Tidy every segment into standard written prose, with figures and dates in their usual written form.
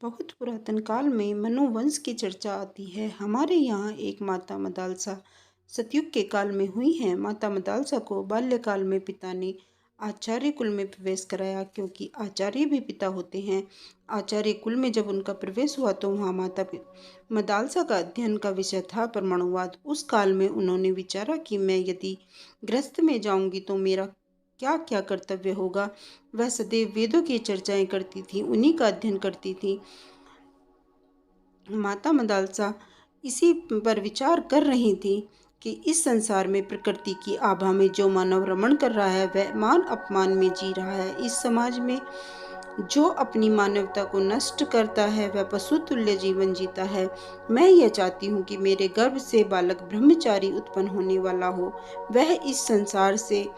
बहुत पुरातन काल में मनु वंश की चर्चा आती है। हमारे यहाँ एक माता मदालसा सतयुग के काल में हुई हैं। माता मदालसा को बाल्यकाल में पिता ने आचार्य कुल में प्रवेश कराया, क्योंकि आचार्य भी पिता होते हैं। आचार्य कुल में जब उनका प्रवेश हुआ तो वहाँ मदालसा का अध्ययन का विषय था परमाणुवाद। उस काल में उन्होंने विचारा कि मैं यदि गृहस्थ में जाऊंगी तो मेरा क्या क्या कर्तव्य होगा। वह सदैव वेदों की चर्चाएं करती थी, उन्हीं का अध्ययन करती थी। माता मदालसा इसी पर विचार कर रही थी कि इस संसार में प्रकृति की आभा में जो मानव रमण कर रहा है वह मान अपमान में जी रहा है। इस समाज में जो अपनी मानवता को नष्ट करता है वह पशु तुल्य जीवन जीता है। मैं यह चाहती हूँ कि मेरे गर्भ से बालक ब्रह्मचारी उत्पन्न होने वाला हो। वह इस संसार से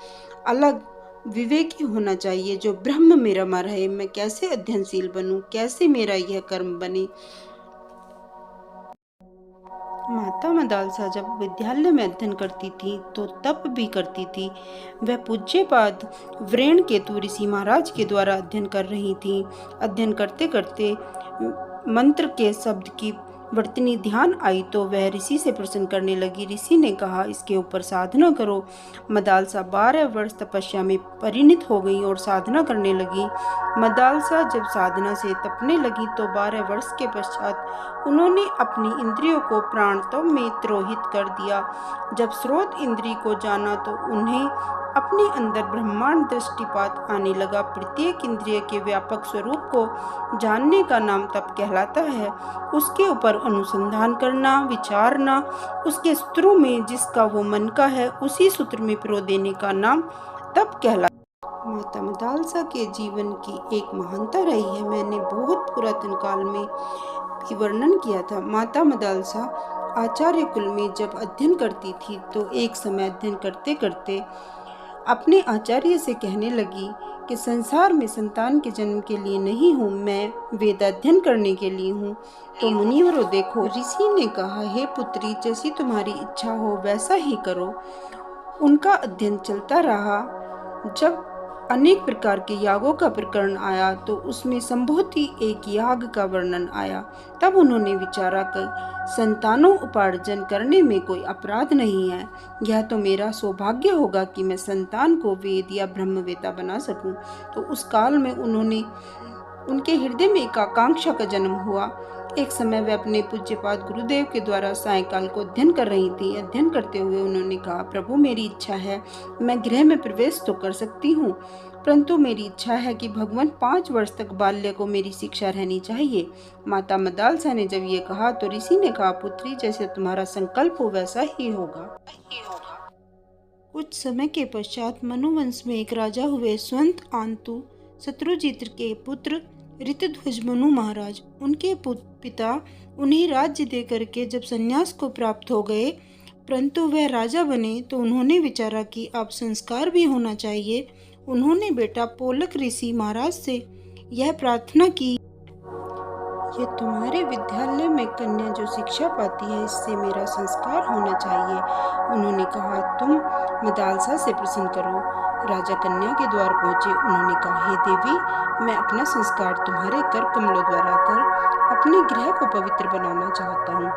अलग विवेकी होना चाहिए, जो ब्रह्म में रमा रहे। मैं कैसे अध्ययनशील बनूं, कैसे मेरा यह कर्म बने। माता मदालसा जब विद्यालय में अध्ययन करती थी तो तप भी करती थी। वह पूज्यपाद व्रेणकेतु ऋषि महाराज के द्वारा अध्ययन कर रही थी। अध्ययन करते करते मंत्र के शब्द की वर्तनी ध्यान आई तो वह ऋषि से प्रश्न करने लगी। ऋषि ने कहा, इसके ऊपर साधना करो। मदालसा 12 वर्ष तपस्या में परिणित हो गई और साधना करने लगी। मदालसा जब साधना से तपने लगी तो 12 वर्ष के पश्चात उन्होंने अपनी इंद्रियों को प्राणतव में तिरोहित कर दिया। जब स्रोत इंद्रिय को जाना तो उन्हें अपने अंदर ब्रह्मांड दृष्टिपात आने लगा। प्रत्येक इंद्रिय के व्यापक स्वरूप को जानने का नाम तप कहलाता है। उसके ऊपर अनुसंधान करना, विचारना, उसके सूत्रों में जिसका वो मन का है उसी सूत्र में पिरो देने का नाम तप कहलाता है। माता मदालसा के जीवन की एक महानता रही है। मैंने बहुत पुरातन काल में भी वर्णन किया था। माता मदालसा आचार्य कुल में जब अध्ययन करती थी तो एक समय अध्ययन करते करते अपने आचार्य से कहने लगी कि संसार में संतान के जन्म के लिए नहीं हूँ, मैं वेदाध्ययन करने के लिए हूँ। तो मुनिवरों देखो, ऋषि ने कहा, हे पुत्री, जैसी तुम्हारी इच्छा हो वैसा ही करो। उनका अध्ययन चलता रहा। जब अनेक प्रकार के यागों का प्रकरण आया तो उसमें संभवती एक याग का वर्णन आया। तब उन्होंने विचारा कि संतानों उपार्जन करने में कोई अपराध नहीं है। यह तो मेरा सौभाग्य होगा कि मैं संतान को वेद या ब्रह्मवेता बना सकूं। तो उस काल में उनके हृदय में एक आकांक्षा का जन्म हुआ। एक समय वे अपने पूज्यपाद गुरुदेव के द्वारा सायंकाल को अध्ययन कर रही थी। अध्ययन करते हुए उन्होंने कहा, प्रभु, मेरी इच्छा है, मैं गृह में प्रवेश तो कर सकती हूँ, परंतु मेरी इच्छा है कि भगवान 5 वर्ष तक बाल्य को मेरी शिक्षा रहनी चाहिए। माता मदालसा ने जब ये कहा तो ऋषि ने कहा, पुत्री, जैसे तुम्हारा संकल्प हो वैसा ही होगा। कुछ समय के पश्चात मनुवंश में एक राजा हुए। स्वंत आंतु शत्रुजित के पुत्र ऋतध्वज मनु महाराज। उनके पिता उन्हें राज्य देकर के जब संन्यास को प्राप्त हो गए, परंतु वह राजा बने तो उन्होंने विचारा कि अब संस्कार भी होना चाहिए। उन्होंने बेटा पोलक ऋषि महाराज से यह प्रार्थना की, ये तुम्हारे विद्यालय में कन्या जो शिक्षा पाती है इससे मेरा संस्कार होना चाहिए। उन्होंने कहा, तुम मदालसा से प्रश्न करो। राजा कन्या के द्वार पहुंचे। उन्होंने कहा, हे देवी, मैं अपना संस्कार तुम्हारे कर कमलों द्वारा कर अपने गृह को पवित्र बनाना चाहता हूँ।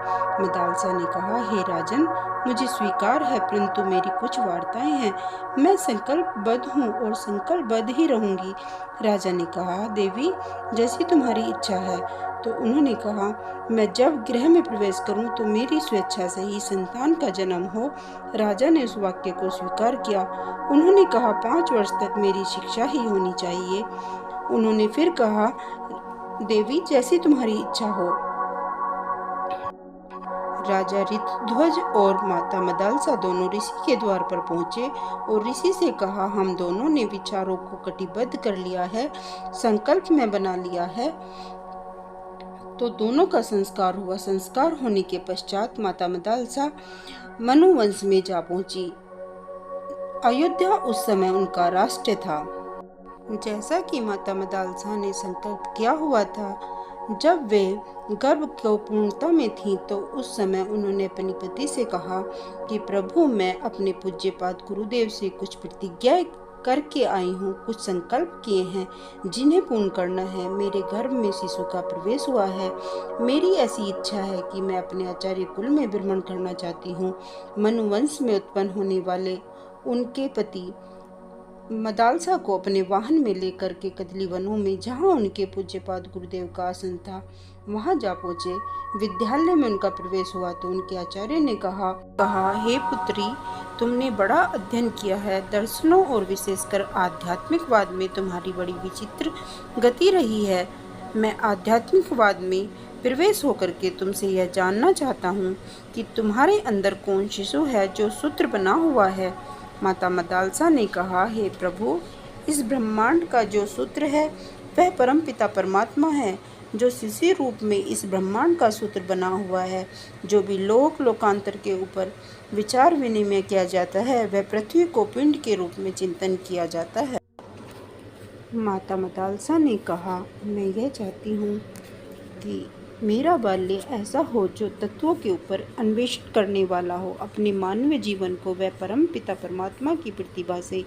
मदालसा ने कहा, हे राजन, मुझे स्वीकार है, परंतु मेरी कुछ वार्ताएं हैं। मैं संकल्पबद्ध हूँ और संकल्पबद्ध ही रहूंगी। राजा ने कहा, देवी, जैसी तुम्हारी इच्छा है। तो उन्होंने कहा, मैं जब गृह में प्रवेश करूं तो मेरी स्वेच्छा से ही संतान का जन्म हो। राजा ने उस वाक्य को स्वीकार किया। उन्होंने कहा, 5 वर्ष तक मेरी शिक्षा ही होनी चाहिए। उन्होंने फिर कहा, देवी, जैसी तुम्हारी इच्छा हो। राजा ऋतध्वज और माता मदालसा दोनों ऋषि के द्वार पर पहुंचे और ऋषि से कहा, हम दोनों ने विचारों को कटिबद्ध कर लिया है, संकल्प में बना लिया है। तो दोनों का संस्कार हुआ। संस्कार होने के पश्चात माता मदालसा मनुवंश में जा पहुंची। अयोध्या उस समय उनका राष्ट्र था। जैसा कि माता मदालसा ने संकल्प किया हुआ था, जब वे गर्भ को पूर्णता में थी तो उस समय उन्होंने अपने पति से कहा कि प्रभु, मैं अपने पूज्यपाद गुरुदेव से कुछ प्रतिज्ञा करके आई हूँ, कुछ संकल्प किए हैं जिन्हें पूर्ण करना है। मेरे गर्भ में शिशु का प्रवेश हुआ है। मेरी ऐसी इच्छा है कि मैं अपने आचार्य कुल में भ्रमण करना चाहती हूँ। मनुवंश में उत्पन्न होने वाले उनके पति मदालसा को अपने वाहन में लेकर के कदली वनों में, जहाँ उनके पूज्यपाद गुरुदेव का आसन था, वहां जा पहुंचे। विद्यालय में उनका प्रवेश हुआ तो उनके आचार्य ने कहा हे पुत्री, तुमने बड़ा अध्ययन किया है। दर्शनों और विशेषकर आध्यात्मिकवाद में तुम्हारी बड़ी विचित्र गति रही है। मैं आध्यात्मिकवाद में प्रवेश होकर के तुमसे यह जानना चाहता हूँ कि तुम्हारे अंदर कौन शिशु है जो सूत्र बना हुआ है। माता मदालसा ने कहा, हे प्रभु, इस ब्रह्मांड का जो सूत्र है वह परमपिता परमात्मा है, जो शिशु रूप में इस ब्रह्मांड का सूत्र बना हुआ है। जो भी लोकांतर के ऊपर विचार विनिमय किया जाता है वह पृथ्वी को पिंड के रूप में चिंतन किया जाता है। माता मदालसा ने कहा, मैं यह चाहती हूँ कि मेरा बाल्य ऐसा हो जो तत्वों के ऊपर अन्वेषण करने वाला हो। अपने मानवीय जीवन को वह परम पिता परमात्मा की प्रतिभा से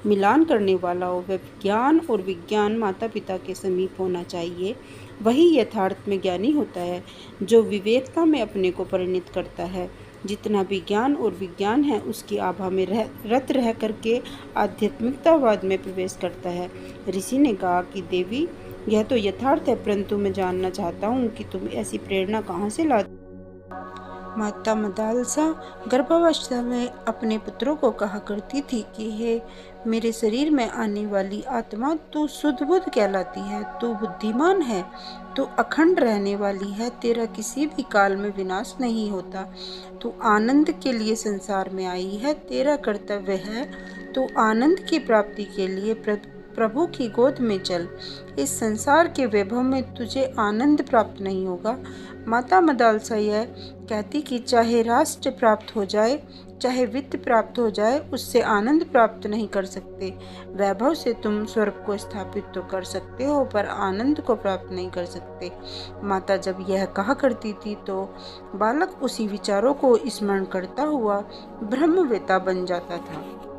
मिलान करने वाला हो। वह ज्ञान और विज्ञान माता पिता के समीप होना चाहिए। वही यथार्थ में ज्ञानी होता है, जो विवेकता में अपने को परिणित करता है। जितना भी ज्ञान और विज्ञान है उसकी आभा में रत रह करके आध्यात्मिकतावाद में प्रवेश करता है। ऋषि ने कहा कि देवी, यह तो यथार्थ है, परंतु मैं जानना चाहता हूँ कि तुम ऐसी प्रेरणा कहाँ से लाती। माता मदालसा गर्भावस्था में अपने पुत्रों को कहा करती थी कि हे मेरे शरीर में आने वाली आत्मा, तू शुद्ध बुद्ध कहलाती है, तू बुद्धिमान है, तू अखंड रहने वाली है, तेरा किसी भी काल में विनाश नहीं होता, तू आनंद के लिए संसार में आई है, तेरा कर्तव्य है तू आनंद की प्राप्ति के लिए प्रभु की गोद में चल। इस संसार के वैभव में तुझे आनंद प्राप्त नहीं होगा। माता मदालसा यह कहती कि चाहे राष्ट्र प्राप्त हो जाए, चाहे वित्त प्राप्त हो जाए, उससे आनंद प्राप्त नहीं कर सकते। वैभव से तुम स्वर्ग को स्थापित तो कर सकते हो, पर आनंद को प्राप्त नहीं कर सकते। माता जब यह कहा करती थी तो बालक उसी विचारों को स्मरण करता हुआ ब्रह्मवेता बन जाता था।